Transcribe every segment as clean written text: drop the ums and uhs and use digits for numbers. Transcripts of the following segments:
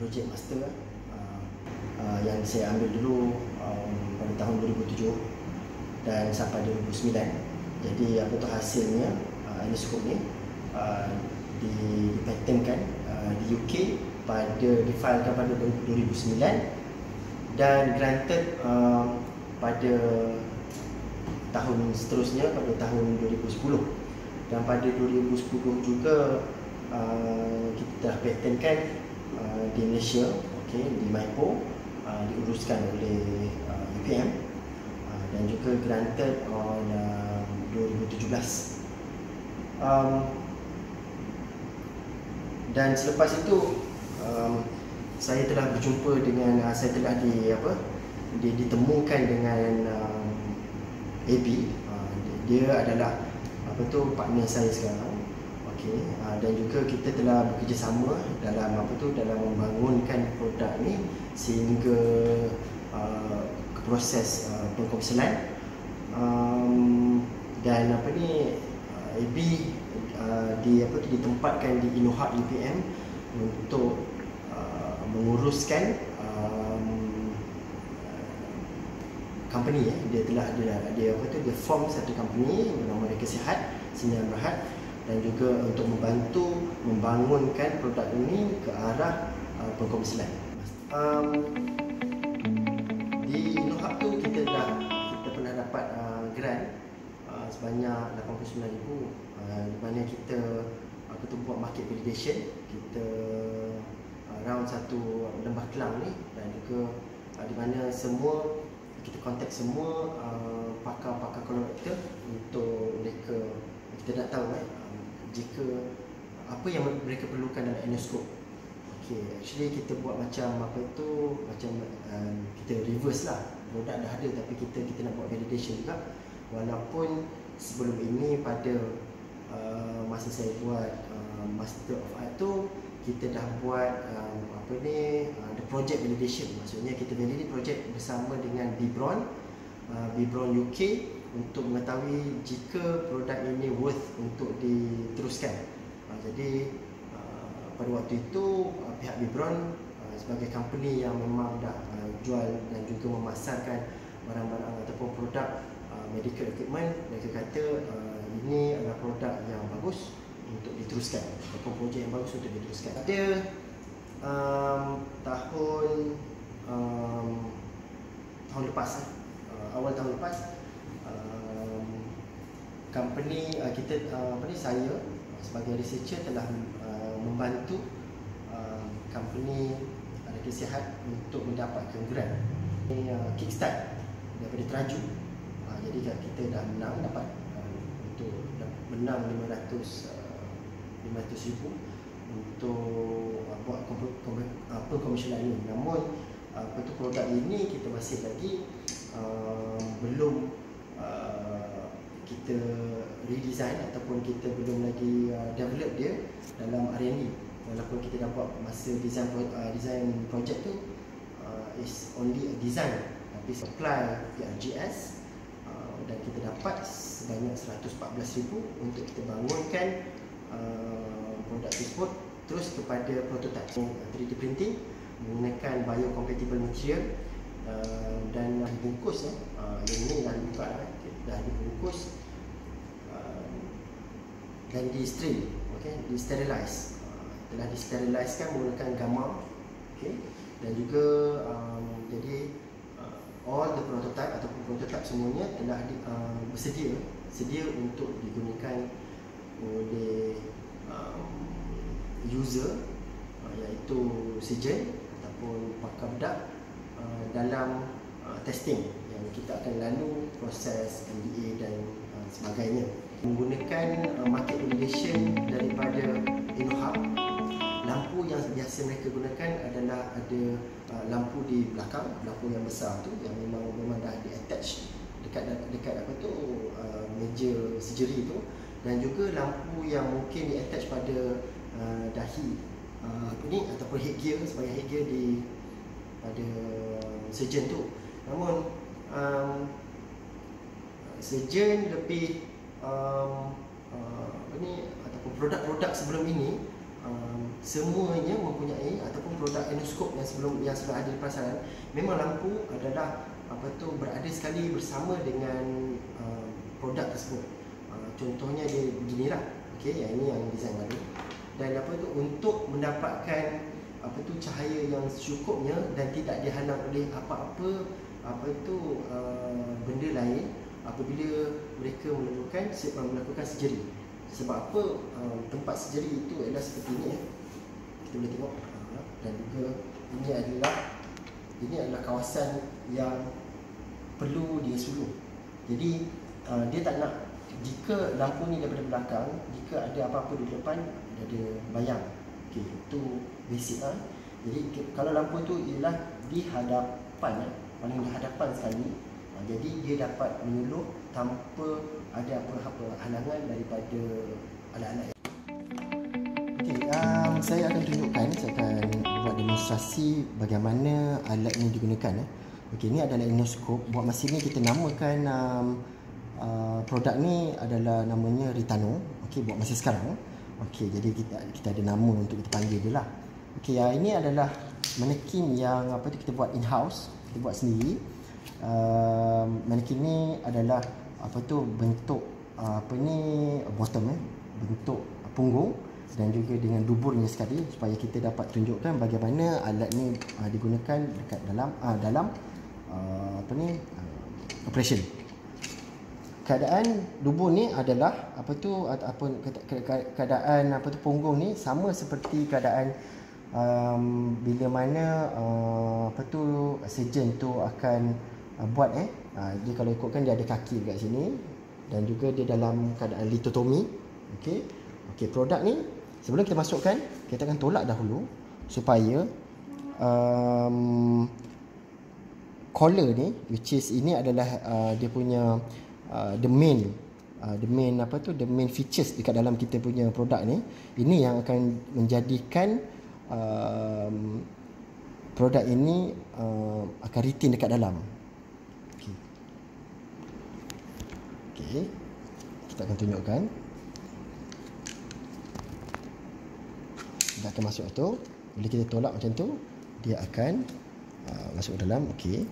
projek master yang saya ambil dulu pada tahun 2007 dan sampai 2009. Jadi apa tu hasilnya, endoscope ni dipatenkan di UK difilekan pada 2009 dan granted pada tahun seterusnya pada tahun 2010. Dan pada 2010 juga kita telah patenkan di Malaysia, di Maipo, diuruskan oleh UPM dan juga granted on 2017. Dan selepas itu saya telah berjumpa dengan saya telah ditemukan dengan AB. Dia adalah partner saya sekarang. Dan juga kita telah bekerjasama dalam dalam membangunkan produk ni sehingga ke proses pengkomersialan. Dan AB ditempatkan di InnoHub UPM untuk menguruskan company. Dia form satu company bernama Reka Sihat Sdn Bhd dan juga untuk membantu membangunkan produk ini ke arah pengkomersialan. Di InnoHub tu kita pernah dapat grant sebanyak 89,000, di mana kita buat market validation. Kita round satu Lembah Kelang ni, dan juga di mana kita kontak semua pakar-pakar colorectal untuk mereka, kita nak tahu jika apa yang mereka perlukan dalam endoscope. Actually kita buat macam kita reverse lah. Produk dah ada tapi kita nak buat validation juga. Walaupun sebelum ini pada masa saya buat Master of Art tu, kita dah buat the project validation. Maksudnya kita validate project bersama dengan Bibron UK untuk mengetahui jika produk ini worth untuk diteruskan. Jadi pada waktu itu pihak Bibron sebagai company yang memang dah jual dan juga memasarkan barang-barang ataupun produk medical equipment, mereka kata ini adalah produk yang bagus untuk diteruskan ataupun projek yang bagus untuk diteruskan. Ada tahun lepas, awal tahun lepas, company saya sebagai researcher telah membantu company Reka Sihat untuk mendapatkan grant kickstart daripada Teraju. Jadi kita dah dapat untuk menang 500,000 untuk buat pengkomersialan ini. Namun produk ini kita masih lagi belum kita redesign ataupun kita belum lagi develop dia dalam R&D. Walaupun kita dah buat masa design project tu is only a design, tapi supply PRGS dan kita dapat sebanyak 114,000 untuk kita bangunkan produk tersebut terus kepada prototype 3D printing menggunakan biocompatible material dan dibungkus. Yang ini dah dibuka, dah dibungkus dan di sterilize, telah disteriliskan menggunakan gamma, dan juga jadi all the prototype ataupun prototype semuanya telah sedia untuk digunakan oleh user, iaitu surgeon ataupun pakar bedah dalam testing yang kita akan lalu proses NDA dan sebagainya. Menggunakan market validation daripada InnoHub, lampu yang biasa mereka gunakan adalah ada lampu di belakang, lampu yang besar tu yang memang dah di-attach dekat meja surgery tu, dan juga lampu yang mungkin di-attach pada dahi ataupun headgear, sebagai headgear pada surgeon tu. Namun surgeon lebih ataupun produk-produk sebelum ini semuanya mempunyai ataupun produk Enoskop yang sudah ada di pasaran, memang lampu adalah berada sekali bersama dengan produk tersebut. Contohnya dia begini lah. Okey, yang ini yang design baru. Dan untuk mendapatkan cahaya yang secukupnya dan tidak dihalang oleh apa-apa benda lain apabila mereka melakukan surgery. Sebab apa? Tempat surgery itu adalah seperti ini ya. Kita boleh tengok. Dan juga ini adalah kawasan yang perlu dia sulung. Jadi dia tak nak, jika lampu ni daripada belakang, jika ada apa-apa di depan, dia ada bayang. Okey, itu basic lah. Jadi kalau lampu tu ialah di hadapan, paling di hadapan sekali, jadi dia dapat menyuluh tanpa ada apa-apa halangan daripada alat-alat. Okey, saya akan tunjukkan, saya akan buat demonstrasi bagaimana alat ini digunakan. Okey, ini adalah Enoskop. Buat masa ni kita namakan produk ni adalah namanya Ritano. Okey, buat masa sekarang. Okey, jadi kita ada nama untuk kita panggil dia lah. Okey, ini adalah manekin yang kita buat in-house, kita buat sendiri. Manekin ni adalah bentuk bottom, bentuk punggung dan juga dengan duburnya sekali, supaya kita dapat tunjukkan bagaimana alat ni digunakan dekat dalam operation. Keadaan dubur ni adalah keadaan punggung ni sama seperti keadaan bila mana surgeon tu akan buat dia kalau ikutkan dia ada kaki dekat sini dan juga dia dalam keadaan lithotomy. Okey, produk ni sebelum kita masukkan, kita akan tolak dahulu supaya collar ni, which is ini adalah dia punya the main features dekat dalam kita punya produk ni. Ini yang akan menjadikan produk ini akan retain dekat dalam. Okey, kita akan tunjukkan. Kita akan masuk tu. Bila kita tolak macam tu, dia akan masuk dalam. Okey,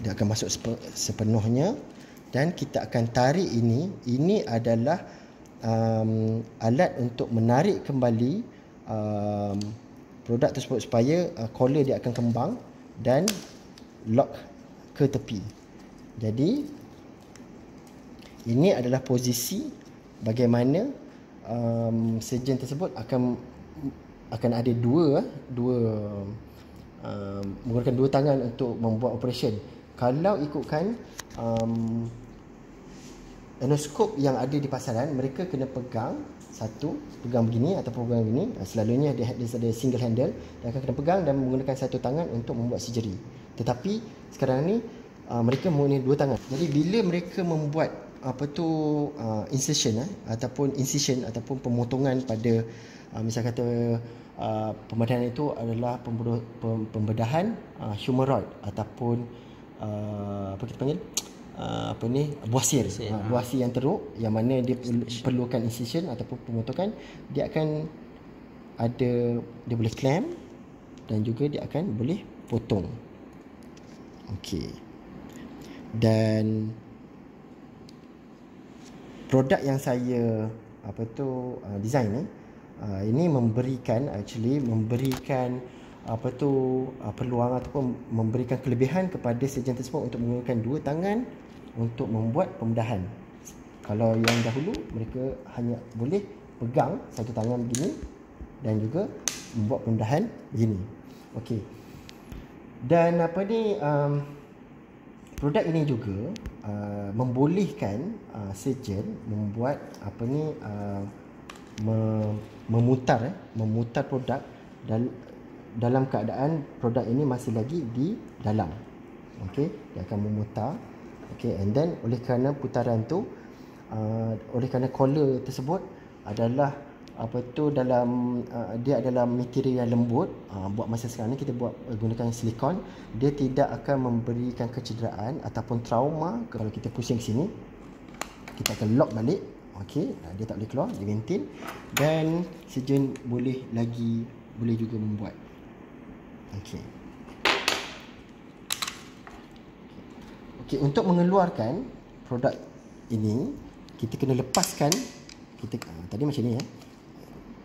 dia akan masuk sepenuhnya dan kita akan tarik ini. Ini adalah alat untuk menarik kembali produk tersebut supaya collar dia akan kembang dan lock ke tepi. Jadi ini adalah posisi bagaimana surgeon tersebut akan ada menggunakan dua tangan untuk membuat operation. Kalau ikutkan Enoskop yang ada di pasaran, mereka kena pegang begini atau pegang begini. Selalunya dia ada single handle, dia akan kena pegang dan menggunakan satu tangan untuk membuat surgery. Tetapi sekarang ni mereka mempunyai dua tangan. Jadi bila mereka membuat incision ataupun pemotongan pada misal kata pembedahan itu adalah pembedahan humeroid ataupun apa kita panggil buasir. Buasir yang teruk, yang mana dia perlukan incision ataupun pemotongan, dia akan dia boleh clamp dan juga dia akan boleh potong. Okey. Dan produk yang saya design ni, ini memberikan peluang ataupun memberikan kelebihan kepada surgeon tersebut untuk menggunakan dua tangan untuk membuat pembedahan. Kalau yang dahulu mereka hanya boleh pegang satu tangan begini dan juga membuat pembedahan begini. Okey. Dan produk ini juga membolehkan surgeon membuat memutar produk dalam keadaan produk ini masih lagi di dalam. Okey, dia akan memutar. Okey, and then oleh kerana putaran tu, oleh kerana collar tersebut adalah dia adalah material yang lembut, buat masa sekarang ni kita gunakan silikon, dia tidak akan memberikan kecederaan ataupun trauma. Kalau kita pusing ke sini, kita akan lock balik. Okey, dia tak boleh keluar, dia maintain. Dan surgeon boleh juga membuat. Okey. Okey, untuk mengeluarkan produk ini, kita kena lepaskan. Tadi macam ni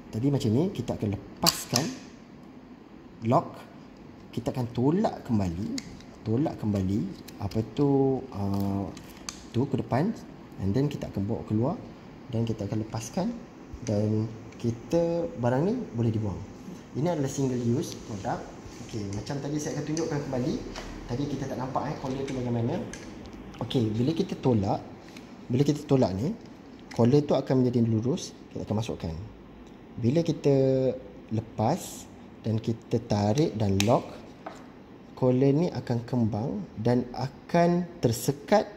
Tadi macam ni, kita akan lepaskan lock. Kita akan tolak kembali tu ke depan, and then kita akan bawa keluar dan kita akan lepaskan, dan barang ni boleh dibuang. Ini adalah single use produk. Okey, macam tadi saya akan tunjukkan kembali. Tadi kita tak nampak collar tu bagaimana. Okey, bila kita tolak ni, collar tu akan menjadi lurus. Kita akan masukkan. Bila kita lepas dan kita tarik dan lock, collar ni akan kembang dan akan tersekat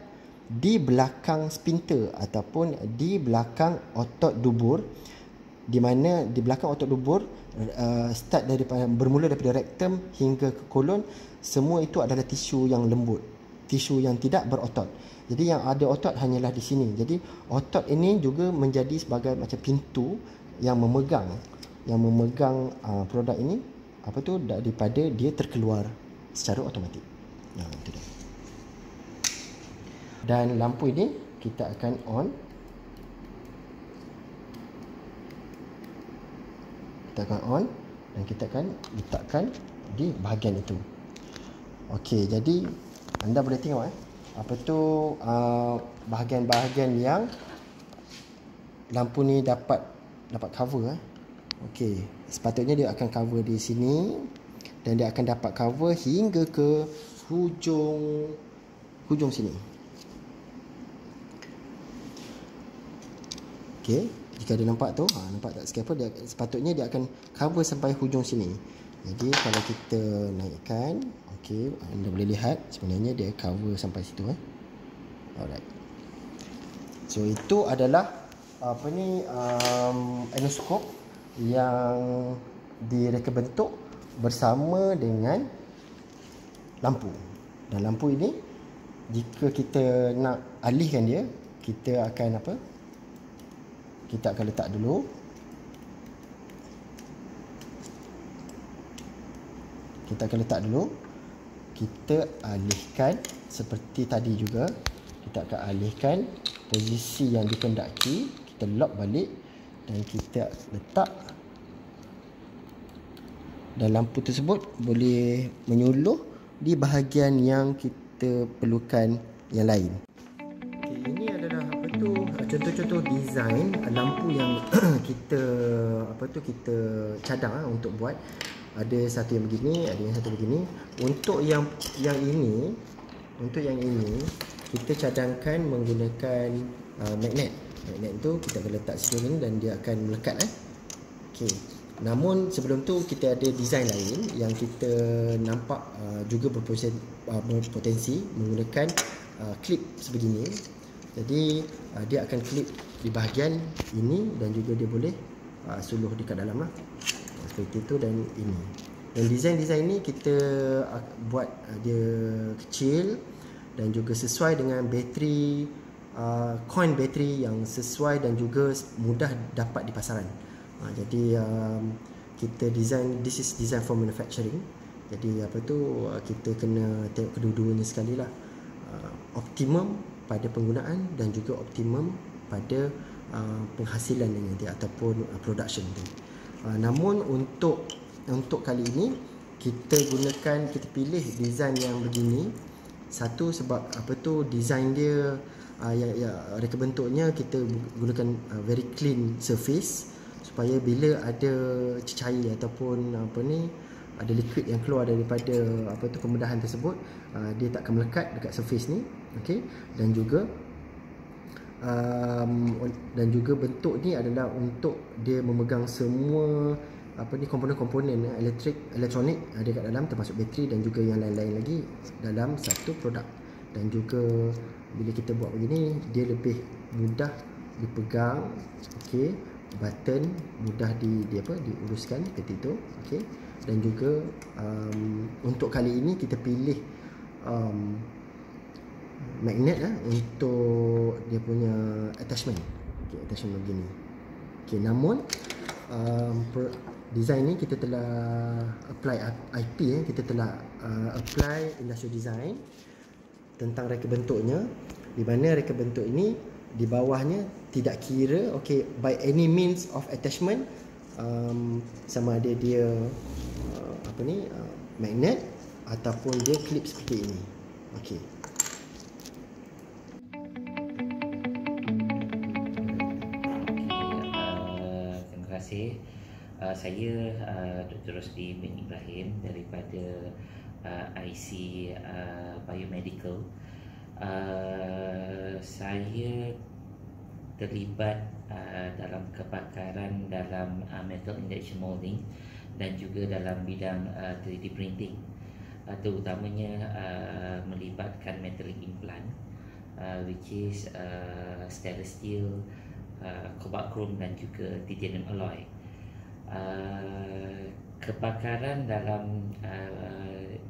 di belakang sphincter ataupun di belakang otot dubur, di mana di belakang otot dubur bermula daripada rektum hingga ke kolon, semua itu adalah tisu yang lembut, tisu yang tidak berotot. Jadi yang ada otot hanyalah di sini. Jadi otot ini juga menjadi sebagai macam pintu yang memegang produk ini daripada dia terkeluar secara automatik. Itu dia. Dan lampu ini kita akan on. Kita akan on dan kita akan letakkan di bahagian itu. Okey, jadi anda boleh tengok bahagian-bahagian yang lampu ni dapat cover. Okey, sepatutnya dia akan cover di sini dan dia akan dapat cover hingga ke hujung sini. Okey, jika ada nampak tu, nampak tak scalpel, sepatutnya dia akan cover sampai hujung sini. Jadi kalau kita naikkan, okey, anda boleh lihat sebenarnya dia cover sampai situ. Alright. So itu adalah endoscope yang direka bentuk bersama dengan lampu. Dan lampu ini, jika kita nak alihkan dia, kita akan kita akan letak dulu. Kita alihkan seperti tadi juga. Kita akan alihkan posisi yang dikehendaki, kita lock balik dan kita letak, dan lampu tersebut boleh menyuluh di bahagian yang kita perlukan yang lain. Okay, ini adalah contoh-contoh design lampu yang kita cadang untuk buat. Ada satu yang begini, ada yang satu begini. Untuk yang ini kita cadangkan menggunakan magnet. Magnet tu kita akan letak sini dan dia akan melekat. Okey. Namun sebelum tu kita ada design lain yang kita nampak juga berpotensi menggunakan klip sebegini. Jadi dia akan klip di bahagian ini dan juga dia boleh suluh dekat dalam seperti itu. Dan ini, dan design ni kita buat dia kecil dan juga sesuai dengan bateri, coin bateri yang sesuai dan juga mudah dapat di pasaran. Jadi kita design, this is design for manufacturing. Jadi kita kena tengok kedua-duanya sekali lah. Optimum pada penggunaan dan juga optimum pada penghasilan nanti ataupun production tu. Namun untuk kali ini kita pilih design yang begini. Satu sebab design dia reka bentuknya kita gunakan very clean surface, supaya bila ada cecair ataupun ada liquid yang keluar daripada kemudahan tersebut, dia tak akan melekat dekat surface ni. Okey, dan juga bentuk ni adalah untuk dia memegang semua komponen-komponen elektronik ada kat dalam, termasuk bateri dan juga yang lain-lain lagi dalam satu produk. Dan juga bila kita buat begini, dia lebih mudah dipegang. Okey, button mudah diuruskan seperti itu. Okey, dan juga untuk kali ini kita pilih magnet untuk dia punya attachment. Okey, attachment begini. Okey, namun design ni kita telah apply IP kita telah apply industrial design tentang reka bentuknya, di mana reka bentuk ini di bawahnya tidak kira by any means of attachment, sama ada dia magnet ataupun dia clip seperti ini. Okey. Terima kasih. Saya Dr. Rosli bin Ibrahim daripada IC Biomedical. Saya terlibat dalam kepakaran dalam metal injection molding dan juga dalam bidang 3D printing, terutamanya melibatkan metallic implant, which is stainless steel, cobalt chrome dan juga titanium alloy. Kepakaran dalam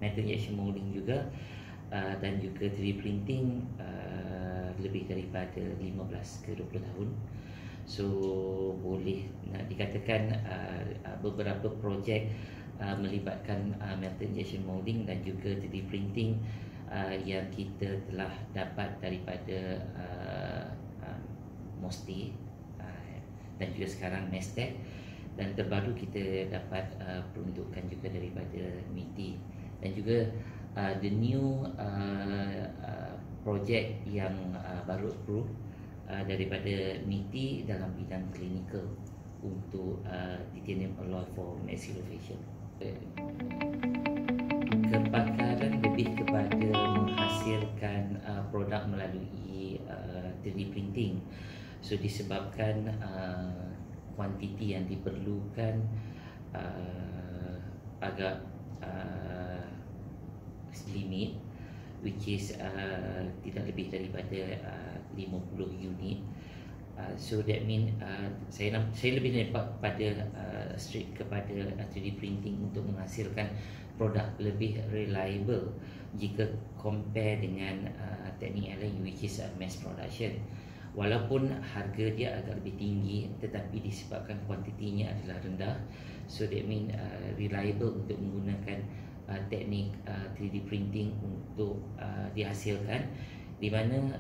metal injection molding juga dan juga 3D printing lebih daripada 15 ke 20 tahun. So boleh nak dikatakan beberapa projek melibatkan metal injection molding dan juga 3D printing yang kita telah dapat daripada MOSTI dan juga sekarang MESTEC, dan terbaru kita dapat peruntukan juga daripada MITI, dan juga the new projek yang baru approve daripada MITI dalam bidang klinikal untuk titanium alloy for maxillofacial. Kepakaran lebih kepada menghasilkan produk melalui 3D printing. So disebabkan kuantiti yang diperlukan agak limit, which is tidak lebih daripada 50 unit. So that mean saya lebih nampak pada strict kepada 3D printing untuk menghasilkan produk lebih reliable jika compare dengan teknik lain, which is mass production. Walaupun harga dia agak lebih tinggi, tetapi disebabkan kuantitinya adalah rendah, so that mean reliable untuk menggunakan teknik 3D printing untuk dihasilkan, di mana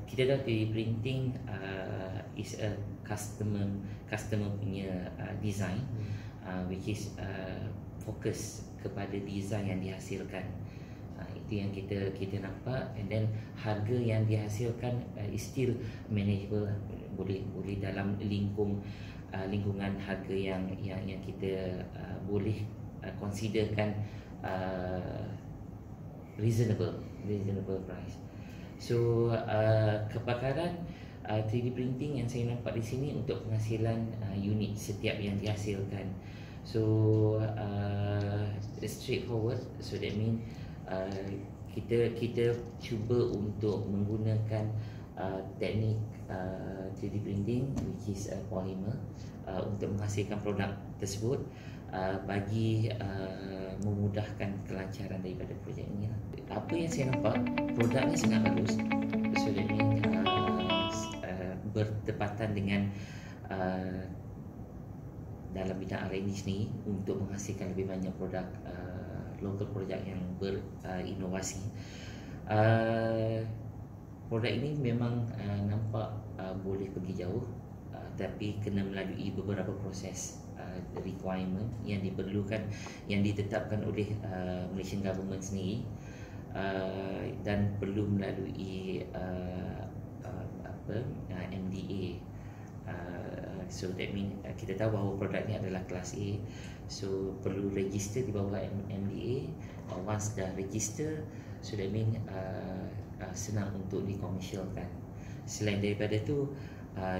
kita tahu 3D printing is a customer punya design, which is fokus kepada design yang dihasilkan. Itu yang kita nampak, and then harga yang dihasilkan is still manageable, boleh dalam lingkungan harga yang kita boleh considerkan reasonable price. So kepakaran 3D printing yang saya nampak di sini untuk penghasilan unit setiap yang dihasilkan. So straightforward. So that mean kita cuba untuk menggunakan teknik 3D printing, which is polymer, untuk menghasilkan produk tersebut, bagi memudahkan kelancaran daripada projek ini. Apa yang saya nampak, produknya sangat bagus. So that means bertepatan dengan dalam bidang R&D sendiri untuk menghasilkan lebih banyak produk local produk yang berinovasi. Produk ini memang nampak boleh pergi jauh, tapi kena melalui beberapa proses requirement yang diperlukan, yang ditetapkan oleh Malaysian government sendiri, dan perlu melalui MDA. So that mean kita tahu bahawa produk ini adalah kelas A, so perlu register di bawah MDA. Once dah register, so that mean senang untuk dikomersialkan. Selain daripada itu,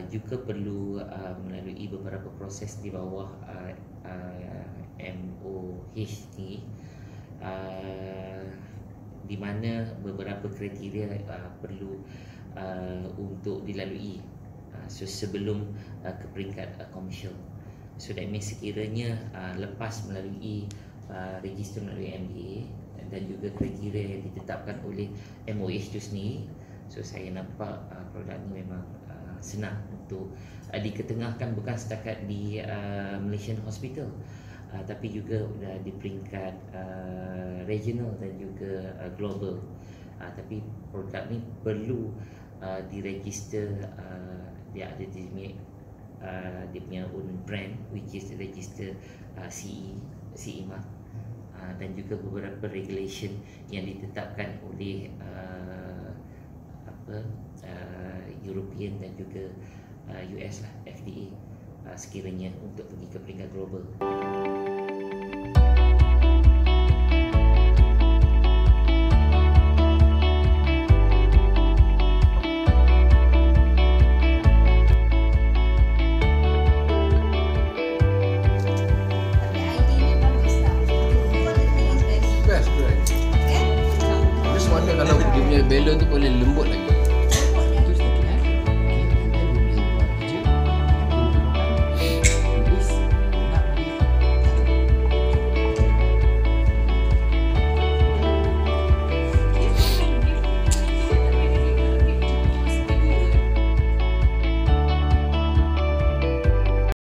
juga perlu melalui beberapa proses di bawah MOH ni, di mana beberapa kriteria perlu untuk dilalui sebelum ke peringkat komersial. So that means sekiranya lepas melalui register melalui MDA dan juga kriteria yang ditetapkan oleh MOH itu sendiri, so saya nampak produk ini memang senang untuk diketengahkan bukan setakat di Malaysian Hospital, tapi juga di peringkat regional dan juga global. Tapi produk ni perlu diregister, dia ada dia punya own brand which is register CE mark, dan juga beberapa regulation yang ditetapkan oleh European dan juga US lah, FDA, sekiranya untuk pergi ke peringkat global. Balon tu boleh lembut lagi.